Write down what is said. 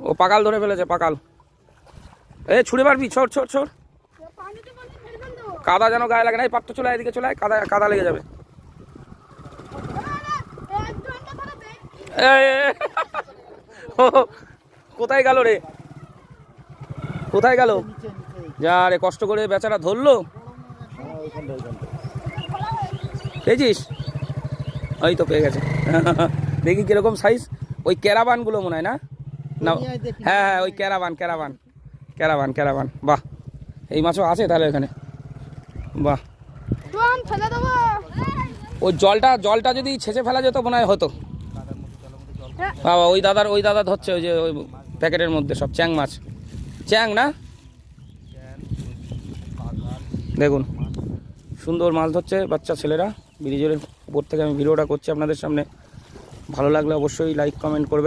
ও পাকাল ধরে ফেলেছে, পাকাল। এ ছুঁড়ে মারবি, ছোট ছোট ছোট, কাদা যেন গায়ে লাগে না। এই পাত্র চলে এদিকে, চলে কাদা কাদা লেগে যাবে। কোথায় গেল রে, কোথায় গেল? যা রে, কষ্ট করে বেচারা ধরলো। পেয়েছিস? ওই তো পেয়ে গেছে। দেখি কিরকম সাইজ। ওই ক্যারাবান গুলো মনে হয়, না না? হ্যাঁ হ্যাঁ, ওই ক্যারাবান ক্যারাবান ক্যারাবান ক্যারাবান। বাহ, এই মাছও আছে তাহলে এখানে। বাহ, ওই জলটা যদি ছেঁচে ফেলা যেত মনে হয় হতো। বাবা, ওই দাদা ধরছে ওই যে ওই প্যাকেটের মধ্যে সব চ্যাং মাছ। চ্যাং না, দেখুন সুন্দর মাছ ধরছে বাচ্চা ছেলেরা। ব্রিজের উপর থেকে আমি ভিডিওটা করছি আপনাদের সামনে। ভালো লাগলে অবশ্যই লাইক কমেন্ট করবেন।